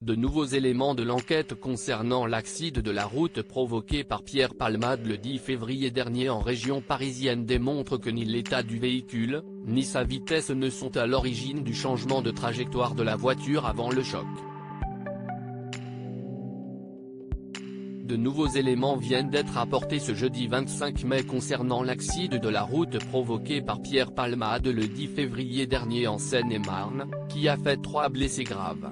De nouveaux éléments de l'enquête concernant l'accident de la route provoqué par Pierre Palmade le 10 février dernier en région parisienne démontrent que ni l'état du véhicule, ni sa vitesse ne sont à l'origine du changement de trajectoire de la voiture avant le choc. De nouveaux éléments viennent d'être apportés ce jeudi 25 mai concernant l'accident de la route provoqué par Pierre Palmade le 10 février dernier en Seine-et-Marne, qui a fait 3 blessés graves.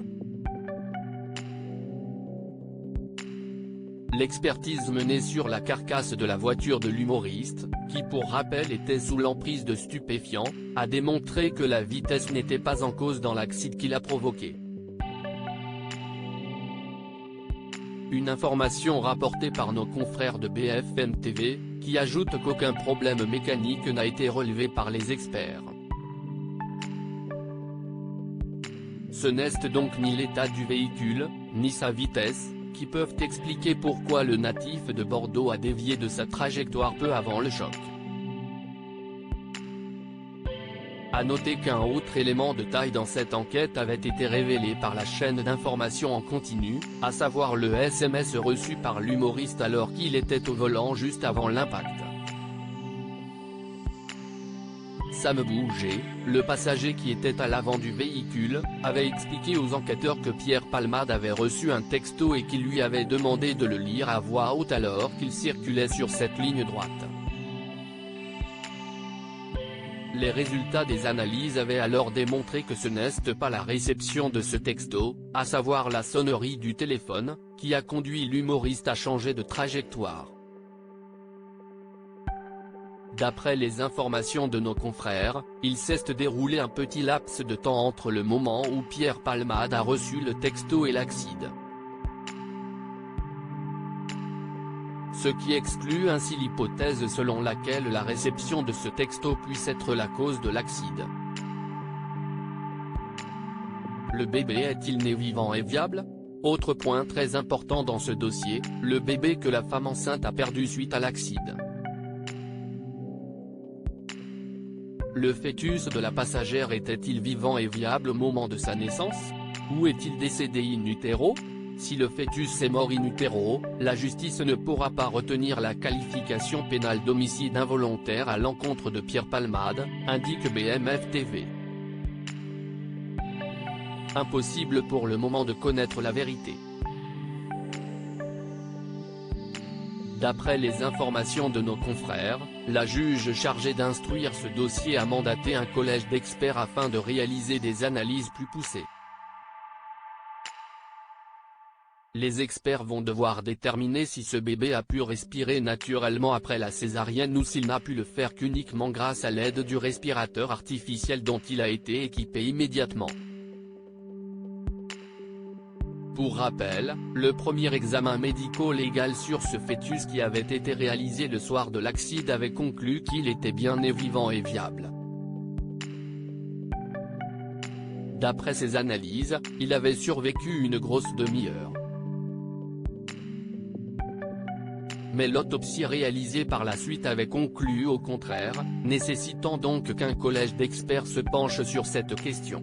L'expertise menée sur la carcasse de la voiture de l'humoriste, qui pour rappel était sous l'emprise de stupéfiants, a démontré que la vitesse n'était pas en cause dans l'accident qui l'a provoqué. Une information rapportée par nos confrères de BFM TV, qui ajoute qu'aucun problème mécanique n'a été relevé par les experts. Ce n'est donc ni l'état du véhicule, ni sa vitesse, qui peuvent expliquer pourquoi le natif de Bordeaux a dévié de sa trajectoire peu avant le choc. À noter qu'un autre élément de taille dans cette enquête avait été révélé par la chaîne d'information en continu, à savoir le SMS reçu par l'humoriste alors qu'il était au volant juste avant l'impact. Sam Bouger, le passager qui était à l'avant du véhicule, avait expliqué aux enquêteurs que Pierre Palmade avait reçu un texto et qu'il lui avait demandé de le lire à voix haute alors qu'il circulait sur cette ligne droite. Les résultats des analyses avaient alors démontré que ce n'est pas la réception de ce texto, à savoir la sonnerie du téléphone, qui a conduit l'humoriste à changer de trajectoire. D'après les informations de nos confrères, il s'est déroulé un petit laps de temps entre le moment où Pierre Palmade a reçu le texto et l'accident. Ce qui exclut ainsi l'hypothèse selon laquelle la réception de ce texto puisse être la cause de l'accident. Le bébé est-il né vivant et viable? Autre point très important dans ce dossier, le bébé que la femme enceinte a perdu suite à l'accident. Le fœtus de la passagère était-il vivant et viable au moment de sa naissance? Ou est-il décédé in utero? Si le fœtus est mort in utero, la justice ne pourra pas retenir la qualification pénale d'homicide involontaire à l'encontre de Pierre Palmade, indique BFM TV. Impossible pour le moment de connaître la vérité. D'après les informations de nos confrères, la juge chargée d'instruire ce dossier a mandaté un collège d'experts afin de réaliser des analyses plus poussées. Les experts vont devoir déterminer si ce bébé a pu respirer naturellement après la césarienne ou s'il n'a pu le faire qu'uniquement grâce à l'aide du respirateur artificiel dont il a été équipé immédiatement. Pour rappel, le premier examen médico-légal sur ce fœtus qui avait été réalisé le soir de l'accident avait conclu qu'il était bien né vivant et viable. D'après ces analyses, il avait survécu une grosse demi-heure. Mais l'autopsie réalisée par la suite avait conclu au contraire, nécessitant donc qu'un collège d'experts se penche sur cette question.